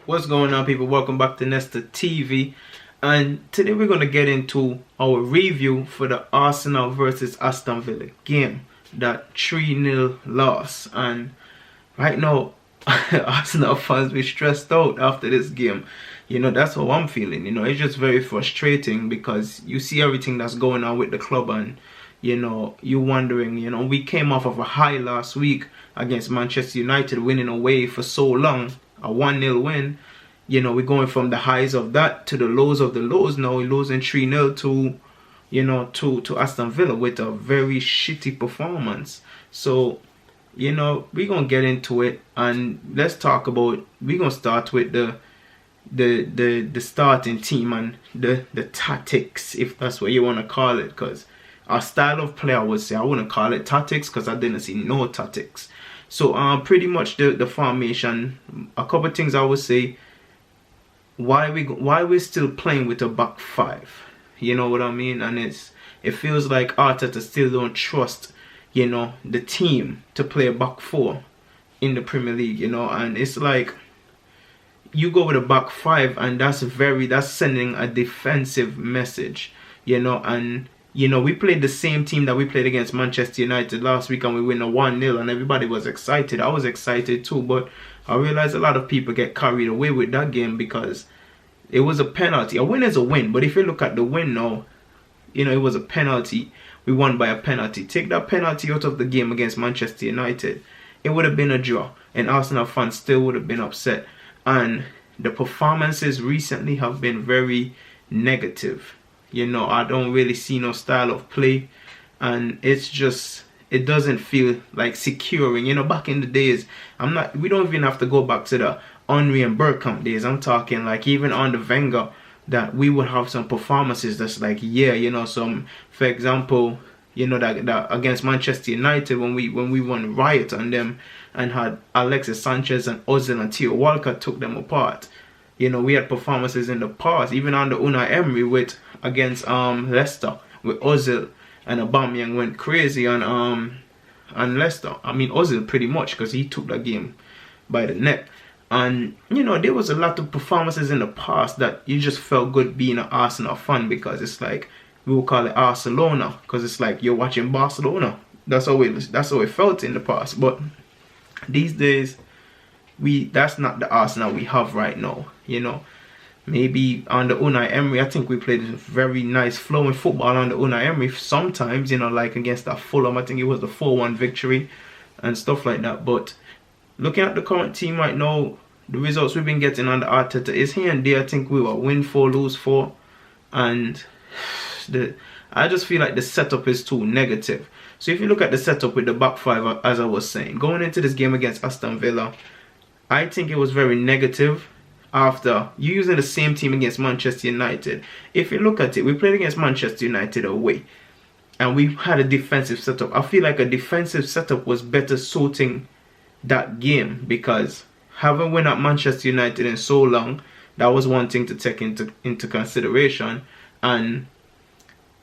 What's going on, people? Welcome back to Nesta TV, and today we're going to get into our review for the Arsenal versus Aston Villa game, that 3-0 loss. And right now Arsenal fans be stressed out after this game. That's how I'm feeling. It's just very frustrating because you see everything that's going on with the club, and you're wondering, we came off of a high last week against Manchester United, winning away for so long, a 1-0 win. We're going from the highs of that to the lows of the lows. Now we're losing 3-0 to Aston Villa with a very shitty performance. So, we're gonna get into it, and let's talk about, we're gonna start with the starting team and the tactics, if that's what you want to call it, because our style of play, I would say, I wouldn't call it tactics because I didn't see no tactics. So pretty much the formation, a couple of things I would say. Why we're still playing with a back five, you know what I mean? And it feels like Arteta still don't trust, the team to play a back four in the Premier League, and it's like you go with a back five, and that's sending a defensive message, and we played the same team that we played against Manchester United last week, and we win a 1-0, and everybody was excited. I was excited too, but I realized a lot of people get carried away with that game because it was a penalty. A win is a win, but if you look at the win now, it was a penalty. We won by a penalty. Take that penalty out of the game against Manchester United, it would have been a draw, and Arsenal fans still would have been upset. And the performances recently have been very negative. I don't really see no style of play, and it doesn't feel like securing. Back in the days, we don't even have to go back to the Henry and Bergkamp days. I'm talking like even on the Wenger, that we would have some performances that's like, some, for example, that against Manchester United when we won riot on them and had Alexis Sanchez and Ozil and Theo Walcott took them apart. We had performances in the past, even under Unai Emery against Leicester, with Ozil and Aubameyang went crazy on Leicester. I mean Ozil pretty much, because he took that game by the neck. And there was a lot of performances in the past that you just felt good being an Arsenal fan, because it's like, we will call it Barcelona, because it's like you're watching Barcelona. That's how it felt in the past. But these days, that's not the Arsenal we have right now. Maybe under Unai Emery, I think we played very nice flowing football under Unai Emery sometimes, like against that Fulham. I think it was the 4-1 victory and stuff like that. But looking at the current team right now, the results we've been getting under Arteta is here and there. I think we were win 4, lose 4, and I just feel like the setup is too negative. So if you look at the setup with the back five, as I was saying, going into this game against Aston Villa, I think it was very negative. After you using the same team against Manchester United, if you look at it, we played against Manchester United away, and we had a defensive setup. I feel like a defensive setup was better suiting that game, because having won at Manchester United in so long, that was one thing to take into consideration. And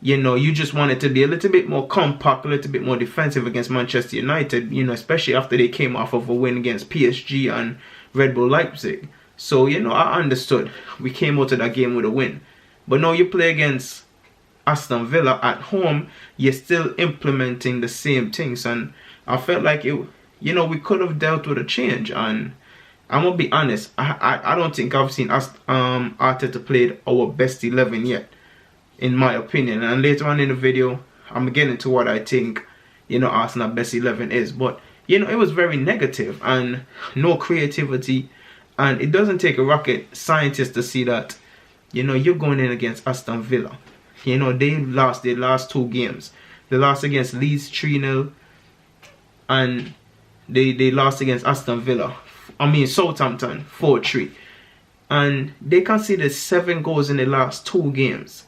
you just wanted to be a little bit more compact, a little bit more defensive against Manchester United, especially after they came off of a win against PSG and Red Bull Leipzig. So, I understood. We came out of that game with a win. But now you play against Aston Villa at home, you're still implementing the same things. And I felt like we could have dealt with a change. And I'm going to be honest, I don't think I've seen Arteta played our best 11 yet, in my opinion. And later on in the video, I'm getting to what I think, Arsenal best 11 is. But, it was very negative and no creativity. And it doesn't take a rocket scientist to see that, you're going in against Aston Villa. They lost their last 2 games. They lost against Leeds 3-0. And they lost against Aston Villa. Southampton 4-3. And they conceded 7 goals in the last 2 games.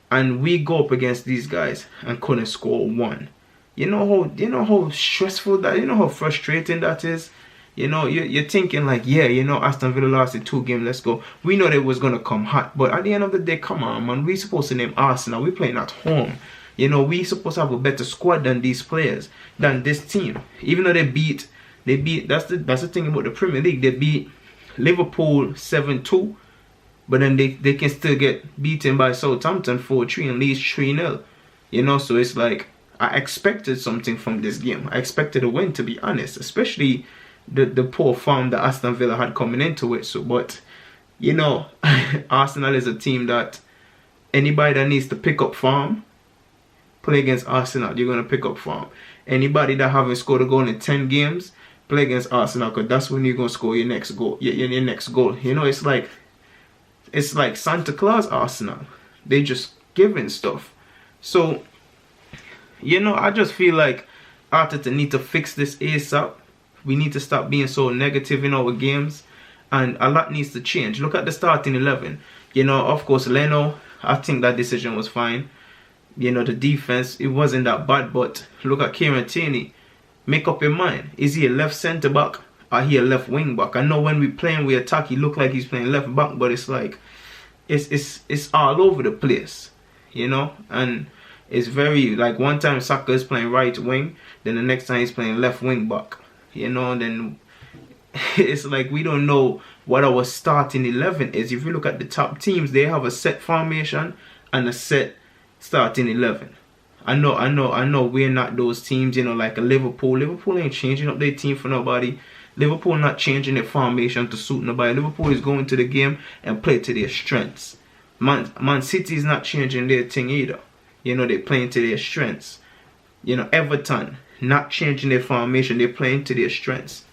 And we go up against these guys and couldn't score 1. You know how stressful that, how frustrating that is. You're thinking like, Aston Villa lost in 2 games, let's go. We know they was going to come hot. But at the end of the day, come on, man. We supposed to name Arsenal. We playing at home. We supposed to have a better squad than these players, than this team. Even though they beat, that's the thing about the Premier League. They beat Liverpool 7-2, but then they can still get beaten by Southampton 4-3 and leads 3-0. You know, so it's like, I expected something from this game. I expected a win, to be honest, especially the poor form that Aston Villa had coming into it. So, but you know, Arsenal is a team that anybody that needs to pick up form, play against Arsenal, you're gonna pick up form. Anybody that haven't scored a goal in 10 games, play against Arsenal, because that's when you're gonna score your next goal. Your next goal. You know, it's like Santa Claus Arsenal. They just giving stuff. So, you know, I just feel like Arteta need to fix this ASAP. We need to stop being so negative in our games, and a lot needs to change. Look at the starting 11. You know, of course, Leno, I think that decision was fine. You know, the defense, it wasn't that bad, but look at Kieran Tierney. Make up your mind. Is he a left centre back or he a left wing back? I know when we playing, we attack, he look like he's playing left back, but it's like, it's all over the place, you know, and it's very, like, one time Saka is playing right wing, then the next time he's playing left wing back, you know, and then it's like we don't know what our starting 11 is. If you look at the top teams, they have a set formation and a set starting 11. I know we're not those teams, you know, like a Liverpool. Liverpool ain't changing up their team for nobody. Liverpool not changing their formation to suit nobody. Liverpool is going to the game and play to their strengths. Man City is not changing their thing either. You know, they're playing to their strengths. You know, Everton, not changing their formation. They're playing to their strengths.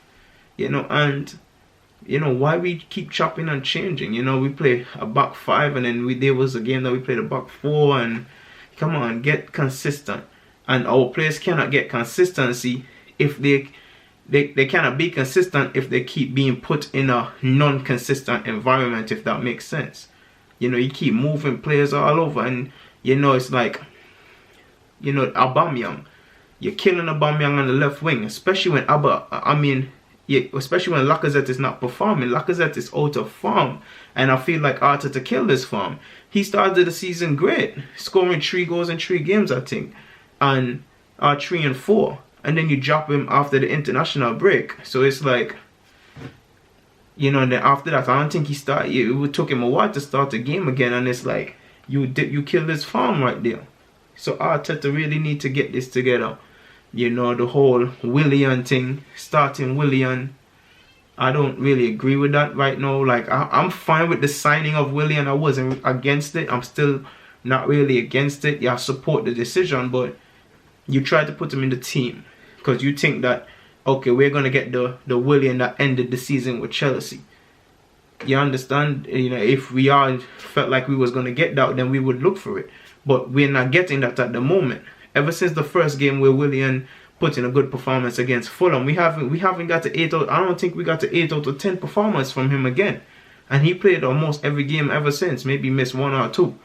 You know, and, you know, why we keep chopping and changing? You know, we play a back 5, and then there was a game that we played a back 4, and come on, get consistent. And our players cannot get consistency if they cannot be consistent if they keep being put in a non-consistent environment, if that makes sense. You know, you keep moving players all over, and you know, it's like, you know, Aubameyang. You're killing Aubameyang on the left wing, especially when especially when Lacazette is not performing. Lacazette is out of form, and I feel like Arteta killed this form. He started the season great, scoring 3 goals in 3 games, I think, and 3 and 4, and then you drop him after the international break. So it's like, you know, and then after that, I don't think he started. It took him a while to start the game again, and it's like you killed his form right there. So Arteta really need to get this together. You know, the whole Willian thing, starting Willian, I don't really agree with that right now. Like, I'm fine with the signing of Willian. I wasn't against it. I'm still not really against it. Yeah, I support the decision, but you try to put him in the team because you think that, okay, we're going to get the Willian that ended the season with Chelsea. You understand? You know, if we all felt like we was going to get that, then we would look for it. But we're not getting that at the moment. Ever since the first game where Willian put in a good performance against Fulham, we haven't got to 8 out. I don't think we got to 8 out of 10 performance from him again. And he played almost every game ever since. Maybe missed 1 or 2.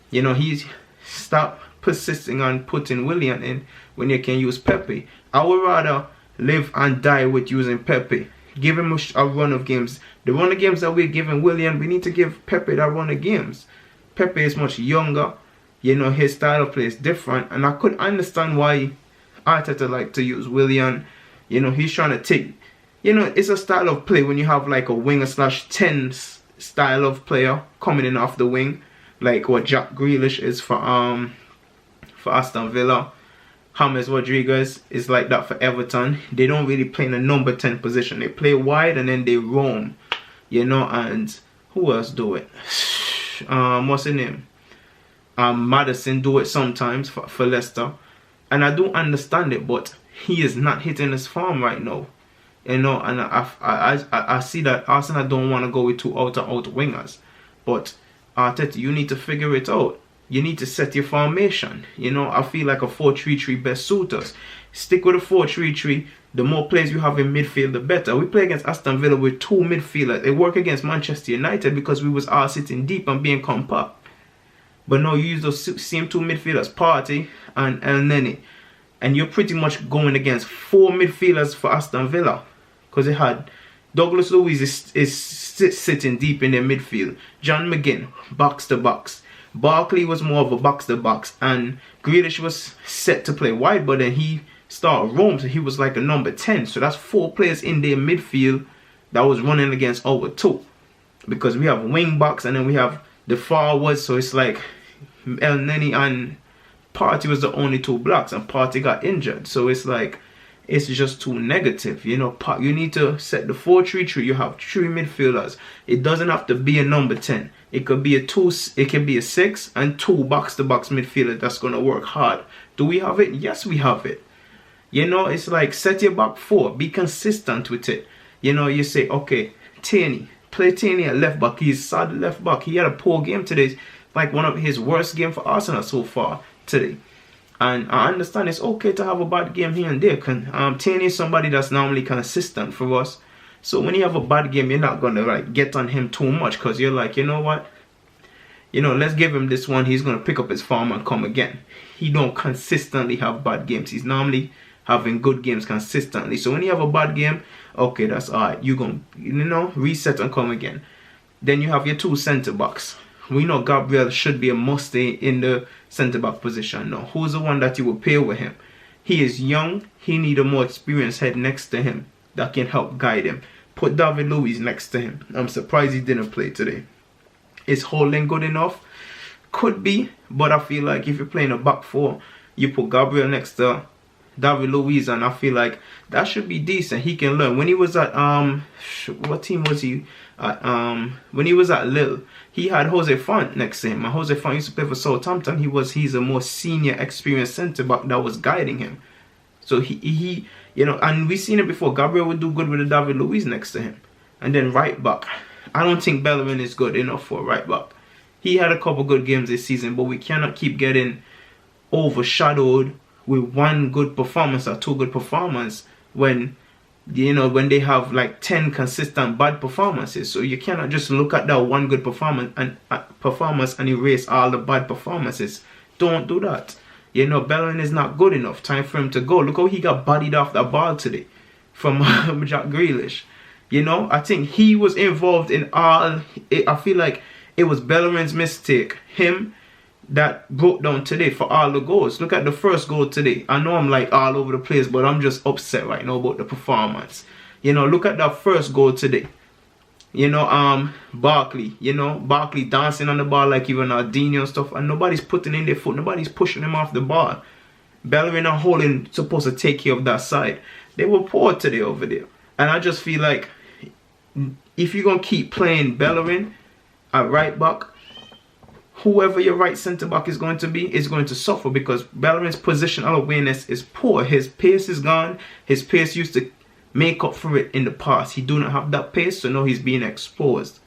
You know, he's stopped persisting on putting Willian in when you can use Pepe. I would rather live and die with using Pepe. Give him a run of games. The run of games that we're giving Willian, we need to give Pepe that run of games. Pepe is much younger. You know, his style of play is different, and I could understand why Arteta like to use Willian. You know, he's trying to take, you know, it's a style of play when you have like a winger / 10 style of player coming in off the wing, like what Jack Grealish is for Aston Villa. James Rodriguez is like that for Everton. They don't really play in a number 10 position. They play wide and then they roam, you know. And who else do it? What's his name? Maddison do it sometimes for Leicester, and I do understand it, but he is not hitting his form right now, you know. And I see that Arsenal don't want to go with 2 out wingers, but Arteta, you need to figure it out. You need to set your formation. You know, I feel like a 4-3-3 best suits us. Stick with a 4-3-3. The more players you have in midfield, the better. We play against Aston Villa with 2 midfielders. They work against Manchester United because we was all sitting deep and being compact. But no, you use those same 2 midfielders, Partey and El Neni. And you're pretty much going against 4 midfielders for Aston Villa. Because they had Douglas Luiz is sitting deep in their midfield. John McGinn, box to box. Barkley was more of a box to box. And Grealish was set to play wide, but then he started roam. So he was like a number 10. So that's 4 players in their midfield that was running against our two. Because we have wing backs and then we have the forwards, so it's like El Neni and Partey was the only two blocks, and Partey got injured. So it's like, it's just too negative. You know, you need to set the 4-3-3. You have 3 midfielders. It doesn't have to be a number 10. It could be a 2. It can be a 6 and 2 box-to-box midfielders that's gonna work hard. Do we have it? Yes, we have it. You know, it's like, set your back 4. Be consistent with it. You know, you say, okay, Tierney. Play Tierney at left back. He's sad left back. He had a poor game today. Like one of his worst games for Arsenal so far today. And I understand it's okay to have a bad game here and there. Tierney is somebody that's normally consistent for us. So when you have a bad game, you're not gonna like get on him too much, because you're like, you know what? You know, let's give him this one. He's gonna pick up his form and come again. He don't consistently have bad games. He's normally having good games consistently. So when you have a bad game, okay, that's alright. You're gonna, you know, reset and come again. Then you have your 2 centre backs. We know Gabriel should be a must in the centre back position. Now, who's the one that you will pair with him? He is young. He need a more experienced head next to him that can help guide him. Put David Luiz next to him. I'm surprised he didn't play today. Is Holding good enough? Could be, but I feel like if you're playing a back 4, you put Gabriel next to David Luiz, and I feel like that should be decent. He can learn. When he was at what team was he at? When he was at Lille, he had Jose Font next to him. And Jose Font used to play for Southampton. He's a more senior, experienced centre back that was guiding him. So he you know, and we've seen it before. Gabriel would do good with the David Luiz next to him. And then right back, I don't think Bellerin is good enough for right back. He had a couple good games this season, but we cannot keep getting overshadowed with 1 good performance or 2 good performance when, you know, when they have like 10 consistent bad performances. So you cannot just look at that 1 good performance and erase all the bad performances. Don't do that. You know, Bellerin is not good enough. Time for him to go. Look how he got bodied off that ball today from Jack Grealish. You know, I think he was involved in all. I feel like it was Bellerin's mistake, him, that broke down today for all the goals. Look at the first goal today. I know I'm like all over the place, but I'm just upset right now about the performance. You know, look at that first goal today. You know, Barkley. You know, Barkley dancing on the ball like even Ardini and stuff, and nobody's putting in their foot. Nobody's pushing him off the ball. Bellerin and Holding supposed to take care of that side. They were poor today over there, and I just feel like if you're gonna keep playing Bellerin at right back, whoever your right centre back is going to suffer, because Bellerin's positional awareness is poor. His pace is gone. His pace used to make up for it in the past. He do not have that pace, so now he's being exposed.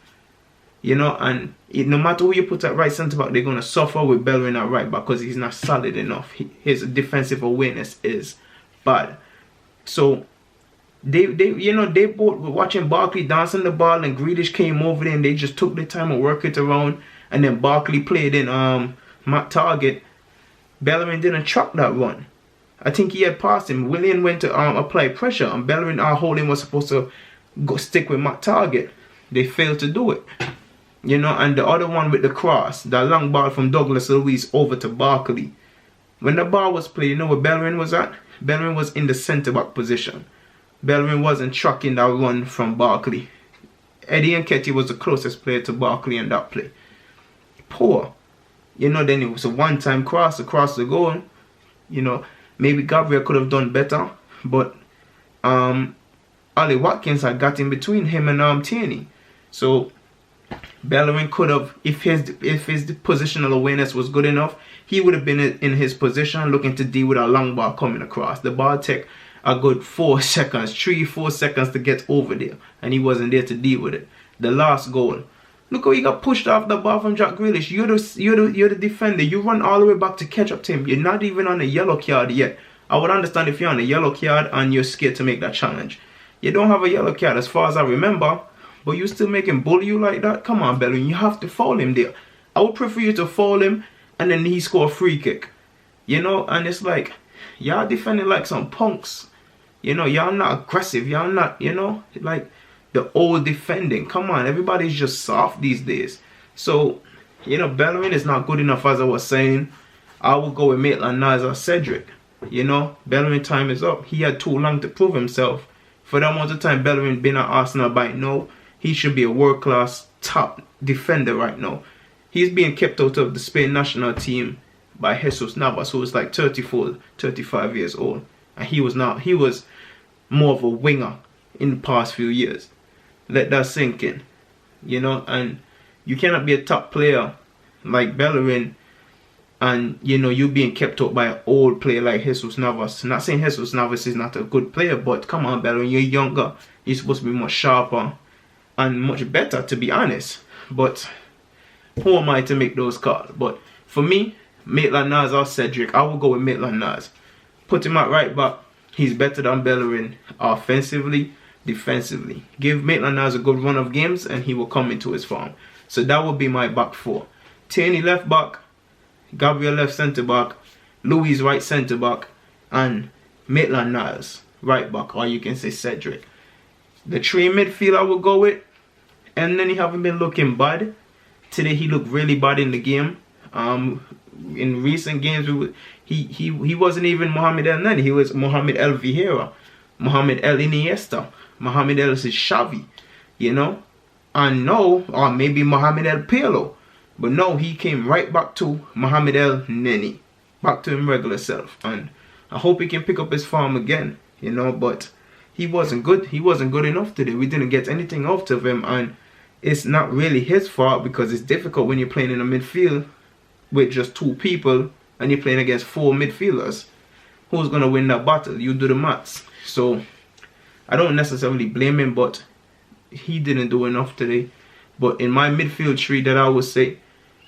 You know, and no matter who you put at right centre back, they're going to suffer with Bellerin at right back because he's not solid enough. His defensive awareness is bad. So they both were watching Barkley dancing the ball, and Grealish came over there and they just took their time and worked it around. And then Barkley played in Matt Target. Bellerin didn't track that run. I think he had passed him. Willian went to apply pressure, and Bellerin Holding was supposed to go stick with Matt Target. They failed to do it. You know, and the other one with the cross, that long ball from Douglas Luiz over to Barkley. When the ball was played, you know where Bellerin was at? Bellerin was in the centre back position. Bellerin wasn't tracking that run from Barkley. Eddie Nketiah was the closest player to Barkley in that play. Poor. You know, then it was a one-time cross across the goal. You know, maybe Gabriel could have done better, but Ollie Watkins had got in between him and Tierney. So Bellerin could have, if his positional awareness was good enough, he would have been in his position looking to deal with a long ball coming across. The ball took a good 4 seconds, 3-4 seconds to get over there, and he wasn't there to deal with it. The last goal. Look how he got pushed off the ball from Jack Grealish. You're the defender. You run all the way back to catch up to him. You're not even on a yellow card yet. I would understand if you're on a yellow card and you're scared to make that challenge. You don't have a yellow card as far as I remember, but you still make him bully you like that? Come on, Bellerin. You have to foul him there. I would prefer you to foul him and then he score a free kick. You know, and it's like, y'all defending like some punks. You know, y'all not aggressive. Y'all not, you know, like the old defending. Come on, everybody's just soft these days. So, you know, Bellerin is not good enough, as I was saying. I would go with Maitland-Niles or Cedric. You know, Bellerin time is up. He had too long to prove himself For the amount of time Bellerin been at Arsenal by now, he should be a world-class top defender right now. He's being kept out of the Spain national team by Jesus Navas, who was like 34, 35 years old. And he was more of a winger in the past few years. Let that sink in. You know, and you cannot be a top player like Bellerin and, you know, you being kept up by an old player like Jesus Navas. Not saying Jesus Navas is not a good player, but come on, Bellerin, you're younger. You're supposed to be much sharper and much better, to be honest. But who am I to make those calls? But for me, Maitland-Niles or Cedric, I will go with Maitland-Niles. Put him at right back. He's better than Bellerin offensively, defensively. Give Maitland-Niles a good run of games and he will come into his form. So that would be my back four. Tierney left back, Gabriel left centre back, Louis right centre back, and Maitland-Niles right back, or you can say Cedric. The three midfield I will go with, and then he haven't been looking bad. Today he looked really bad in the game. In recent games, he wasn't even Mohamed El Neni. He was Mohamed El Vieira, Mohamed El Iniesta, Mohamed El Xavi, you know. And no, or maybe Mohamed El Pirlo. But no, he came right back to Mohamed El Neni. Back to him regular self. And I hope he can pick up his form again, you know. But he wasn't good. He wasn't good enough today. We didn't get anything out of him. And it's not really his fault because it's difficult when you're playing in a midfield with just two people and you're playing against four midfielders. Who's going to win that battle? You do the maths. So I don't necessarily blame him, but he didn't do enough today. But in my midfield tree that I would say,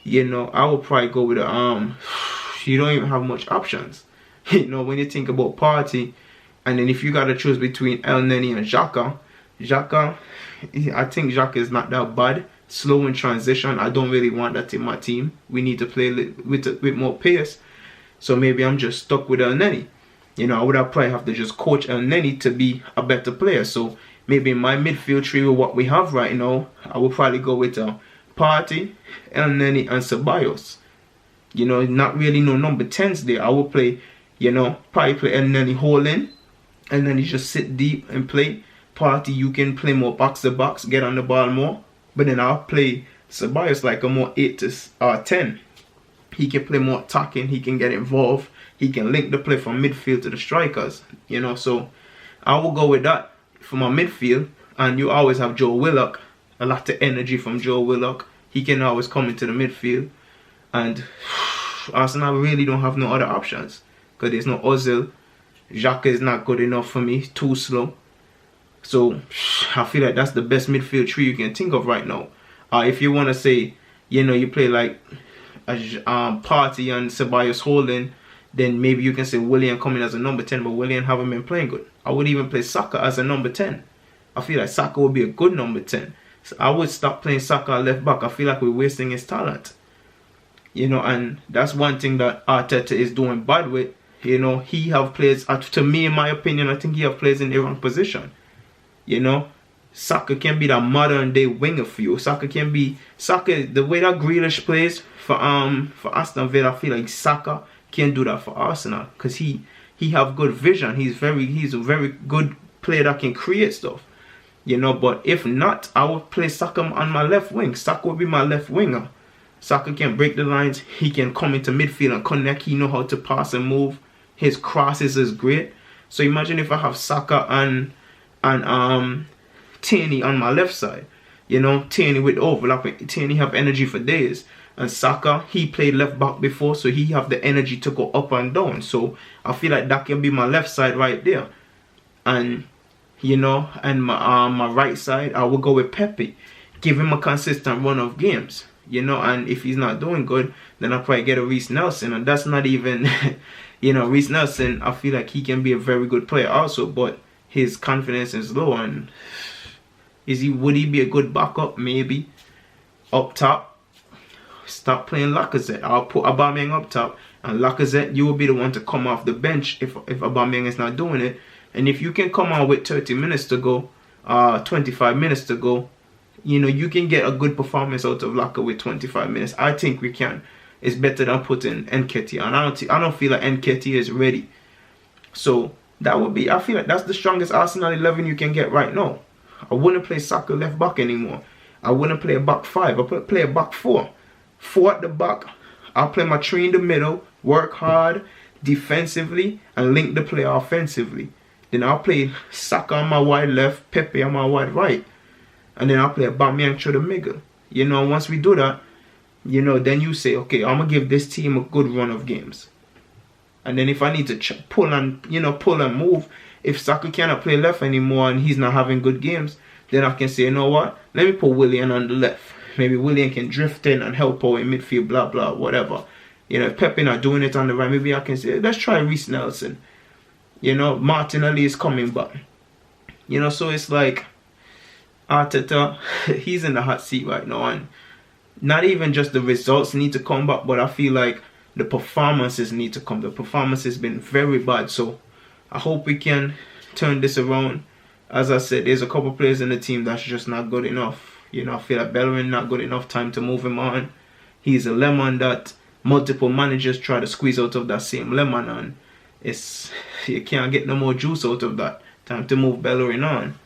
you know, I would probably go with you don't even have much options. You know, when you think about Partey, and then if you got to choose between El Neni and Xhaka, I think Xhaka is not that bad. Slow in transition. I don't really want that in my team. We need to play with more pace. So maybe I'm just stuck with El Neni. You know, I would probably have to just coach El Neni to be a better player. So maybe in my midfield tree with what we have right now, I would probably go with Partey, El Neni, and Ceballos. You know, not really no number 10s there. I would play, you know, probably play El Neni holding, and then you just sit deep and play. Partey, you can play more box to box, get on the ball more. But then I'll play Ceballos like a more 8 to 10. He can play more attacking. He can get involved. He can link the play from midfield to the strikers. You know, so I will go with that for my midfield. And you always have Joe Willock. A lot of energy from Joe Willock. He can always come into the midfield. And Arsenal really don't have no other options. Because there's no Ozil. Xhaka is not good enough for me. Too slow. So I feel like that's the best midfield tree you can think of right now. If you want to say, you know, you play like Partey and Ceballos holding, then maybe you can say Willian coming as a number 10, but Willian haven't been playing good. I would even play Saka as a number 10. I feel like Saka would be a good number 10. So I would stop playing Saka left back. I feel like we're wasting his talent. You know, and that's one thing that Arteta is doing bad with. You know, he have players, to me, in my opinion, I think he have players in the wrong position. You know, Saka can be that modern day winger for you. Saka, the way that Grealish plays for Aston Villa, I feel like Saka can do that for Arsenal because he have good vision. He's a very good player that can create stuff. You know, but if not, I would play Saka on my left wing. Saka would be my left winger. Saka can break the lines. He can come into midfield and connect. He know how to pass and move. His crosses is great. So imagine if I have Saka and Tierney on my left side. You know, Tierney with overlapping. Tierney have energy for days. And Saka, he played left back before, so he have the energy to go up and down. So I feel like that can be my left side right there. And, you know, and my right side, I will go with Pepe. Give him a consistent run of games. You know, and if he's not doing good, then I'll probably get a Reece Nelson. And that's not even, you know, Reece Nelson, I feel like he can be a very good player also, but his confidence is low. And would he be a good backup? Maybe. Up top, stop playing Lacazette. I'll put Aubameyang up top, and Lacazette, you will be the one to come off the bench if Aubameyang is not doing it. And if you can come out with 30 minutes to go, 25 minutes to go, you know, you can get a good performance out of Lacazette with 25 minutes. I think we can. It's better than putting Nketiah. And I don't feel like Nketiah is ready. So That would be, I feel like that's the strongest Arsenal 11 you can get right now. I wouldn't play Saka left back anymore. I wouldn't play a back 5. I play a back 4. 4 at the back. I'll play my 3 in the middle, work hard defensively, and link the play offensively. Then I'll play Saka on my wide left, Pepe on my wide right. And then I'll play Aubameyang through the middle. You know, once we do that, you know, then you say, okay, I'm going to give this team a good run of games. And then if I need to pull and move, if Saka cannot play left anymore and he's not having good games, then I can say, you know what, let me put Willian on the left. Maybe Willian can drift in and help out in midfield, blah, blah, whatever. You know, if Pepe not doing it on the right, maybe I can say, let's try Reece Nelson. You know, Martinelli is coming back. You know, so it's like, Arteta, he's in the hot seat right now. And not even just the results need to come back, but I feel like the performances need to come. The performance has been very bad. So I hope we can turn this around. As I said, there's a couple players in the team that's just not good enough. You know, I feel like Bellerin not good enough time to move him on. He's a lemon that multiple managers try to squeeze out of that same lemon, and you can't get no more juice out of that. Time to move Bellerin on.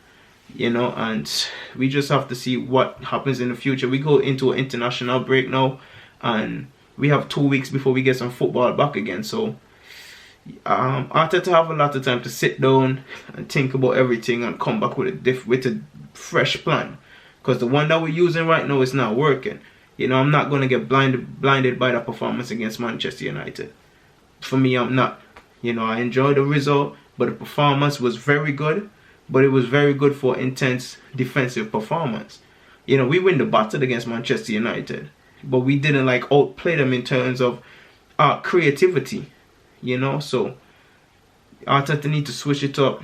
You know, and we just have to see what happens in the future. We go into an international break now, and we have 2 weeks before we get some football back again. So Arteta have a lot of time to sit down and think about everything and come back with a fresh plan. Because the one that we're using right now is not working. You know, I'm not going to get blinded by the performance against Manchester United. For me, I'm not. You know, I enjoyed the result, but the performance was very good. But it was very good for intense defensive performance. You know, we win the battle against Manchester United, but we didn't like outplay them in terms of creativity. You know, so Arteta need to switch it up,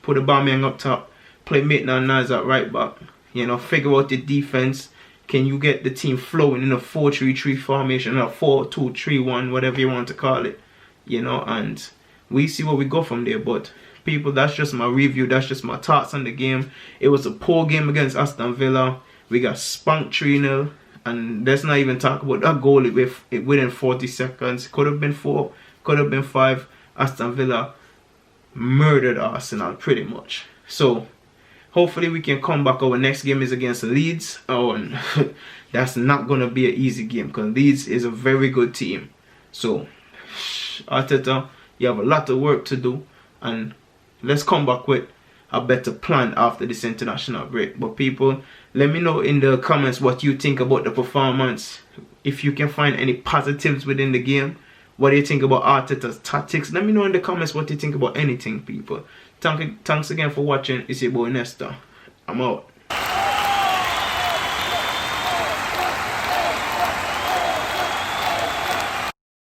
put Aubameyang up top, play Maitland-Niles at right back. You know, figure out the defense. Can you get the team flowing in a 4-3-3 formation, or 4-2-3-1, whatever you want to call it? You know, and we see where we go from there. But people, that's just my review. That's just my thoughts on the game. It was a poor game against Aston Villa. We got spunked 3-0. And let's not even talk about that goal within 40 seconds. Could have been 4, could have been 5. Aston Villa murdered Arsenal pretty much. So hopefully we can come back. Our next game is against Leeds. Oh, and that's not going to be an easy game because Leeds is a very good team. So Arteta, you have a lot of work to do. And let's come back with a better plan after this international break. But people, let me know in the comments what you think about the performance. If you can find any positives within the game. What do you think about Arteta's tactics? Let me know in the comments what you think about anything, people. Thanks again for watching. It's your boy Nesta. I'm out.